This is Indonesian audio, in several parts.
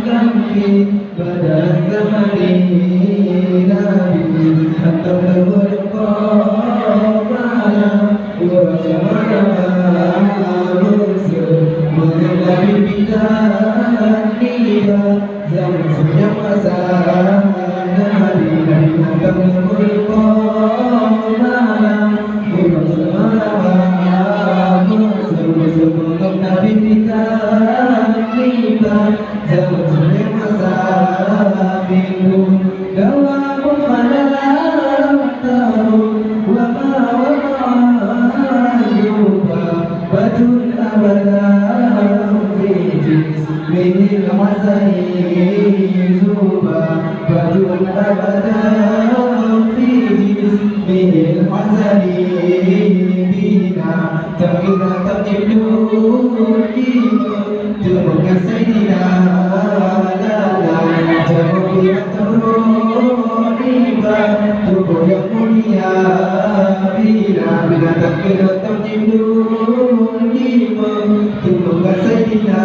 كفي بدل الزمن نبي أنت القرب على ورسولنا مرسل mengenai bidang dia zaman sudah masa hari dari akan berkorban sebelum Nabi bidang dia zaman sudah masa minggu dalam falah tahun wama yuba badun abada من الحسن زوبا بدون أبدا في جسمه الحسن بنا تقنا تقلون جرك سيدنا لا جرك تمرونيبا جرك يا بنا بنا تقنا تقلون جرك سيدنا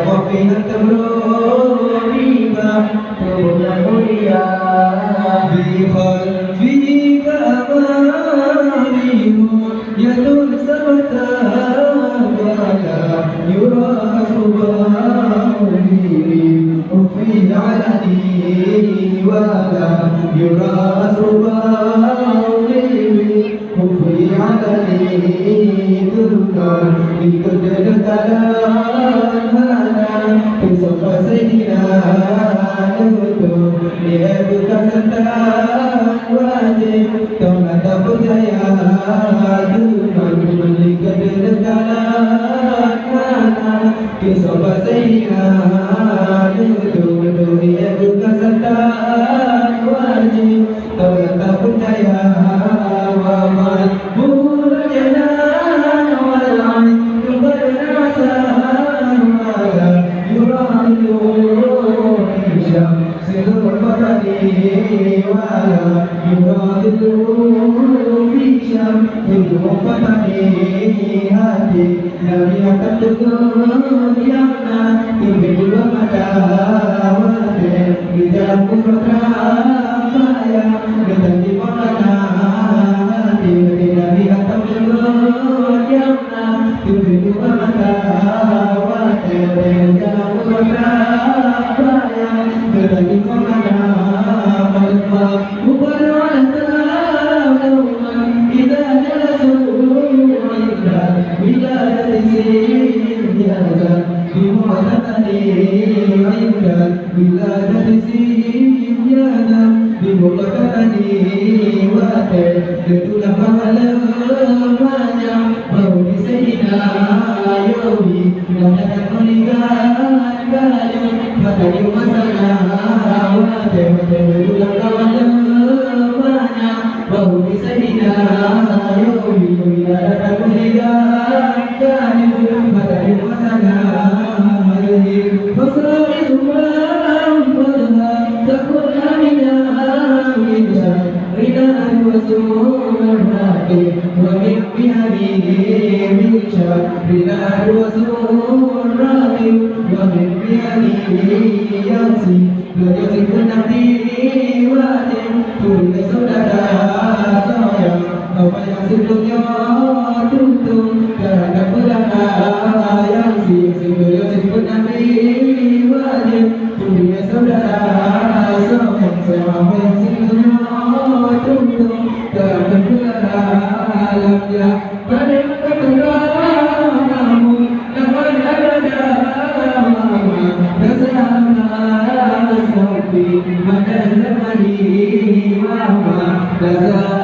Kopi terloriba Tuhan mulia Bihal fika amalimu Yadun sabata Wala yura subahuli Ufi alani Wala yura subahuli Ufi alani Tuhan Dikedekalan Sampai Sayyidina Nutuh Dia bukan sentak wajib Tolong tak percaya Tuhan Memberikan kedekalan Sampai Sayyidina Nutuh Dia bukan sentak wajib Tolong tak percaya Waman Burajana Wal'an Keberasa Seluruh fatani wala yuradilu fi syam seluruh fatani hati Nabi akan tegur yana tinggi dua mata wate di dalam kubur raya dan di mana hati Nabi akan tegur yana tinggi dua mata wate di dalam kubur raya Dari mana malfa bukan tahu kita jelasul inda bila disini di mana tadi inda bila disini di mana tadi wate detulah malamnya mau disina yogi mana meninggal kali pada di masalah Dewa kawan banyak bau disina yogi bila datang meninggalkan pada di masalah Pasal semua takut aminya aminya Rina Rasul Nabi wa min bihabi mincha Rina Rasul Nabi wa min bihabi yansi Beliau pun Nabi wajib Tulis saudara saya Apa yang sebelumnya tuntung Karena pernah yang beliau pun Nabi wajib Tulis saudara saya Apa yang sebelumnya tuntung Karena pernah alamnya Pada ketulamu Dapat ada Mama,